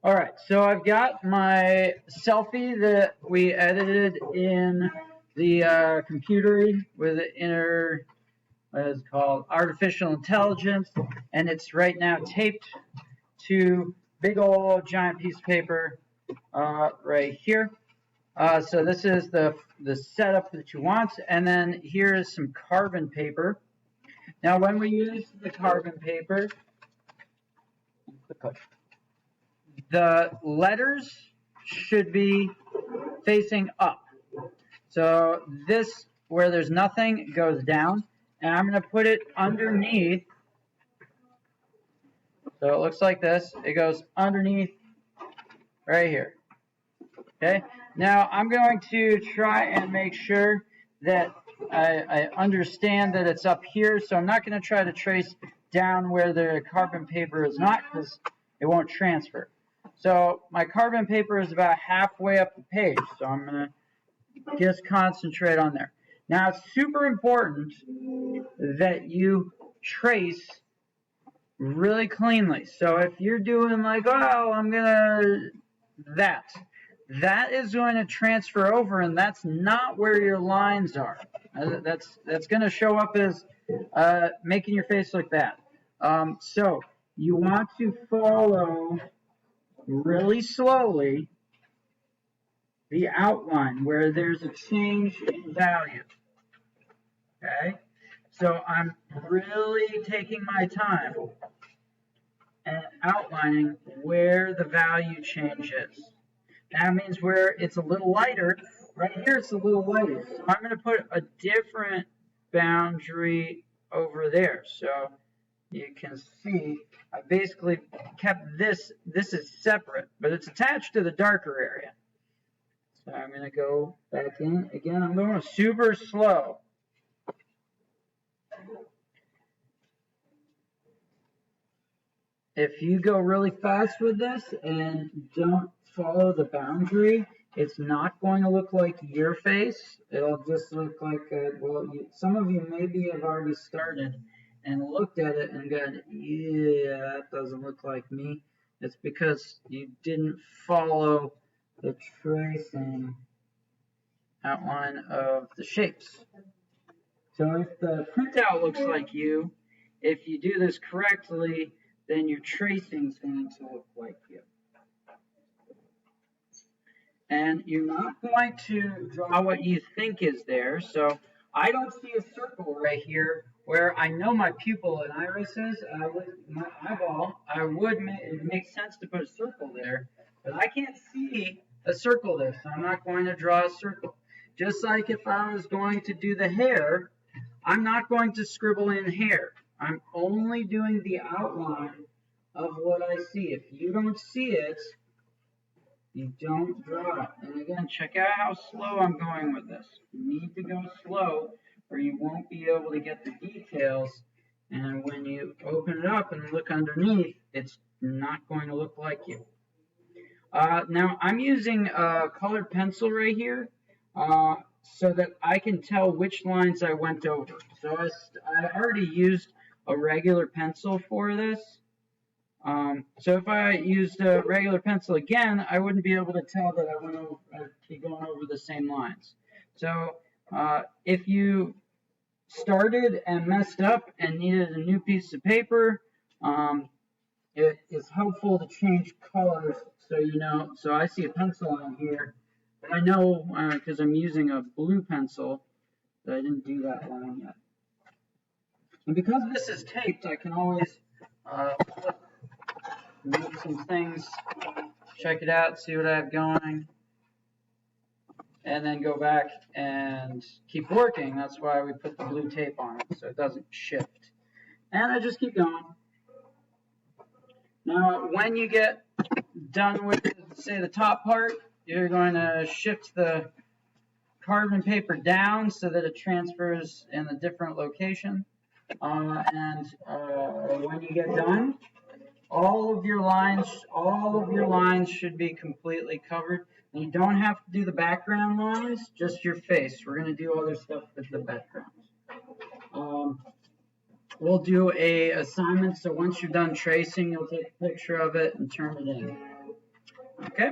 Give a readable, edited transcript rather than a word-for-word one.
All right, so I've got my selfie that we edited in the computer with the inner, what is it called, artificial intelligence, and it's right now taped to big old giant piece of paper right here. So this is the setup that you want, and then here is some carbon paper. Now, when we use the carbon paper, the letters should be facing up. So this, where there's nothing, goes down, and I'm going to put it underneath. So it looks like this. It goes underneath right here. Okay. Now I'm going to try and make sure that I understand that it's up here. So I'm not going to try to trace down where the carbon paper is not, because it won't transfer. So my carbon paper is about halfway up the page. So I'm going to just concentrate on there. Now it's super important that you trace really cleanly. So if you're doing like, oh, I'm going to that is going to transfer over, and that's not where your lines are. That's going to show up as making your face look bad. So you want to follow really slowly the outline where there's a change in value. Okay? So I'm really taking my time and outlining where the value change is. That means where it's a little lighter. Right here it's a little lighter. So I'm going to put a different boundary over there. So you can see I basically kept this is separate, but it's attached to the darker area. So I'm going to go back in. Again, I'm going super slow. If you go really fast with this and don't follow the boundary, it's not going to look like your face. It'll just look like, some of you maybe have already started and looked at it and gone, yeah, that doesn't look like me. It's because you didn't follow the tracing outline of the shapes. So if the printout looks like you, if you do this correctly, then your tracing is going to look like you. And you're not going to draw what you think is there. So I don't see a circle right here where I know my pupil and iris is. My eyeball, it makes sense to put a circle there, but I can't see a circle there, so I'm not going to draw a circle. Just like if I was going to do the hair, I'm not going to scribble in hair. I'm only doing the outline of what I see. If you don't see it, you don't draw it. And again, check out how slow I'm going with this. You need to go slow or you won't be able to get the details. And when you open it up and look underneath, it's not going to look like you. Now, I'm using a colored pencil right here so that I can tell which lines I went over. So I already used a regular pencil for this. So if I used a regular pencil again, I wouldn't be able to tell that I'd be going over the same lines. So if you started and messed up and needed a new piece of paper, it is helpful to change colors so you know. So I see a pencil on here, but I know because I'm using a blue pencil that I didn't do that line yet. And because this is taped, I can always move some things, check it out, see what I have going, and then go back and keep working. That's why we put the blue tape on it, so it doesn't shift. And I just keep going. Now, when you get done with, say, the top part, you're going to shift the carbon paper down so that it transfers in a different location. And when you get done, all of your lines should be completely covered. And you don't have to do the background lines, just your face. We're going to do other stuff with the background. We'll do a assignment, so once you're done tracing, you'll take a picture of it and turn it in. Okay.